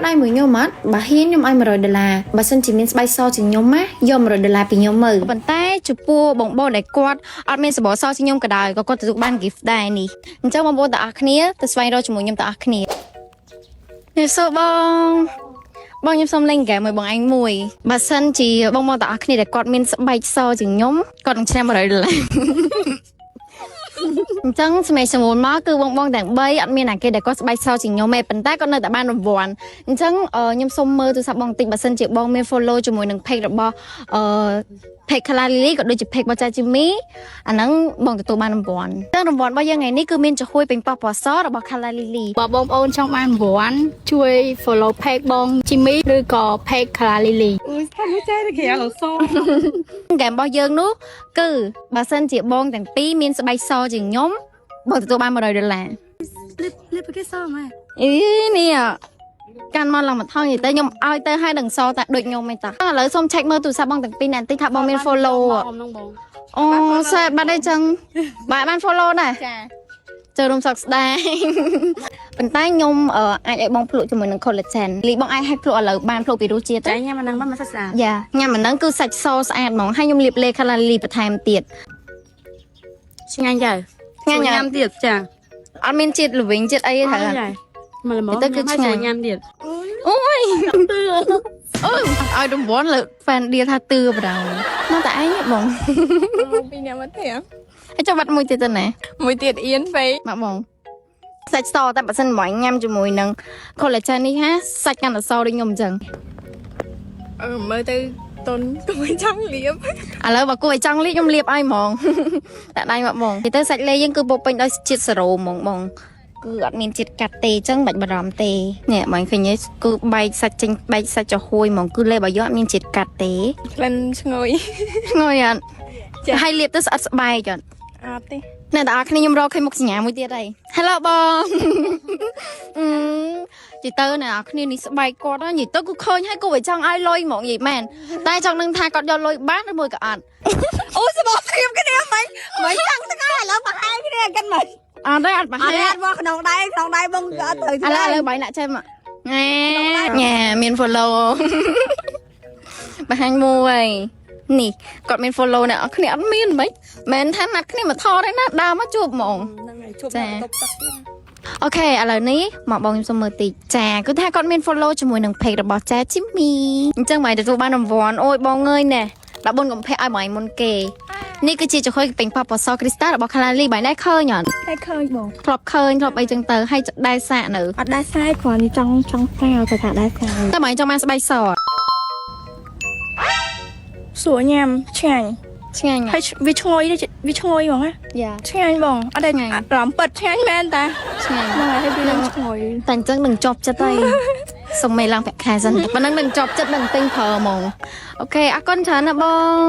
ត់ឲ្យមួយខ្ញុំអត់បើហ៊ានខ្ញុំឲ្យ$100បើសិនជាមានស្បែកសជាងខ្ញុំណាយក$100ពីខ្ញុំមើលប៉ុន្តែចំពោះបងប្អូនដែលគាត់អត់មានសបោសជាងខ្ញុំក៏ដោយក៏គាត់ទទួលបាន gift ដែរនេះអញ្ចឹងបងប្អូនទាំងអស់គ្នាទៅស្វែងរកជាមួយខ្ញុំទាំងអស់គ្នានេះសូបងខ្ញុំសុំលេងហ្គេមមួយបងឯងមួយបើសិនជាបងទាំងអស់គ្នាដែលគាត់មានស្បែកសជាងខ្ញុំគាត់នឹងឆ្នាំ$100អញ្ចឹងសម្រាប់សមូលមកគឺបងទាំង3អត់មានអាគេដែលគាត់ស្បែកសជាងខ្ញុំទេប៉ុន្តែគាត់នៅតែបានរង្វាន់អញ្ចឹងខ្ញុំសុំមើលទូរស័ព្ទបងតិចបើសិនជាបងមាន follow ជាមួយនឹង page របស់page Kala Lily ក៏ដូចជា page របស់ចាជីមីអាហ្នឹងបងទទួលបានរង្វាន់តែរង្វាន់របស់យើងថ្ងៃនេះគឺមានចំហួយពេញប៉ោះពណ៌សរបស់ Kala Lily បើបងប្អូនចង់បានរង្វាន់ជួយ follow page បងជីមីឬក៏ page Kala Lily អូយថាមិនចេះតែគេឡសហ្គេមរបស់យើងនោះគឺបើសិនជាបងទាំងពីរមានស្បែកសជាងខ្ញុំបងទទួលបាន$100លៀបគេសមកអីនេះកាន់មកឡើងមកថងនិយាយទៅខ្ញុំឲ្យទៅឲ្យដឹងសតែដូចខ្ញុំឯងតាឥឡូវសូម check មើលទូរស័ព្ទបងទាំងពីរណាតិចថាបងមាន follow អូសេបាត់អីចឹងបាទបាន follow ដែរចាចូលរួមសោកស្ដាយប៉ុន្តែខ្ញុំអាចឲ្យបងភ្លក់ជាមួយនឹង collagen លីបងអាចឲ្យភ្លក់ឥឡូវបានភ្លក់ពីរសជាតិតែញ៉ាំអាហ្នឹងបានមកស្អាតយ៉ាញ៉ាំអាហ្នឹងគឺសាច់សស្អាតហ្មងហើយខ្ញុំលាបលេ Kala Lily បន្ថែមទៀតឆ្ងាញ់ទៅញ៉ាំទៀតចាអត់មានជាតិល្វីងជាតិអីទេត្រូវមកល្មមទៅគឺឆ្ងាញ់ញ៉ាំទៀតអូយឲ្យរង្វាន់លើ fan deal ថាទឿបដៅមកតែឯងបងពីអ្នកមកទៀតហើយចុះបាត់មួយទៀតទៅណាមួយទៀតអៀនពេកមកបងសាច់សតែបើសិនមកញ៉ាំជាមួយនឹង collagen នេះហាសាច់កាន់តែសដូចខ្ញុំអញ្ចឹងមើលទៅតុនគួរចង់លាបឥឡូវបើគួរឲ្យចង់លាបខ្ញុំលាបឲ្យហ្មងតែដៃមកបងទៅសាច់លេយើងគឺពោពេញដោយជាតិសេរ៉ូហ្មងបងគឺអត់មានជាតិកាត់ទេអញ្ចឹងមិនបាច់បារម្ភទេនេះបងឃើញទេគឺបែកសាច់ចេញបែកសាច់ចំហួយហ្មងគឺលេបឲ្យយកអត់មានជាតិកាត់ទេក្លិនឈ្ងុយអត់ហើយលាបទៅស្អិតស្បែកអត់ទេអ្នកទាំងអស់គ្នាខ្ញុំរកឃើញមុខសញ្ញាមួយទៀតហើយ Hello បងនិយាយទៅអ្នកទាំងអស់គ្នានេះស្បែកគាត់និយាយទៅគឺឃើញហើយគាត់ឲ្យចង់ឲ្យលុយហ្មងនិយាយមែនតែចង់នឹងថាគាត់យកលុយបានឬមួយក៏អត់អូសបោព្រៀបគ្នាមិនចង់ទាំងឥឡូវប្រហែលគ្នាកិនមិនអត់ទេអត់ប្រហែលអត់មកក្នុងដៃបងក៏អត់ត្រូវឥឡូវបាយដាក់ចេញមកញ៉ាមាន follow បង្ហាញមួយនេះគាត់មាន follow អ្នកអត់គ្នាអត់មានហ្មងមិនថាណាត់គ្នាមកថតទេណាដើរមកជួបហ្មងហ្នឹងហើយជួបមកតុបទឹកទៀតអូខេឥឡូវនេះមកបងខ្ញុំសុំមើលតិចចាគឺថាគាត់មាន follow ជាមួយនឹង page របស់ចាជីមីអញ្ចឹងបងទទួលបានរង្វាន់អូយបងអើយណែ14កុម្ភៈឲ្យបងមុនគេនេះគឺជាចំហុយពេញប៉ោះពណ៌សគ្រីស្តាល់របស់ Kala Lily បងដែរឃើញអត់តែឃើញបងធ្លាប់ឃើញធ្លាប់អីចឹងទៅហើយដែរសាកនៅអត់ដែរសាយគ្រាន់ចង់ស្រាវតែថាដែរសាយតែបងចង់បានស្បែកសសួរញ៉ាំឆ្ងាញ់ហើយវាឈ្ងុយហ្មងណាយ៉ាឆ្ងាញ់បងអត់ដែរអារម្មណ៍ពិតឆ្ងាញ់មែនតាឆ្ងាញ់បងហើយវានឹងឈ្ងុយតែអញ្ចឹងនឹងជាប់ចិត្តហើយសុំមេឡើងប្រាក់ខែសិនប៉ុណ្ណឹងនឹងជាប់ចិត្តនឹងទិញប្រើហ្មងអូខេអរគុណច្រើនណាបង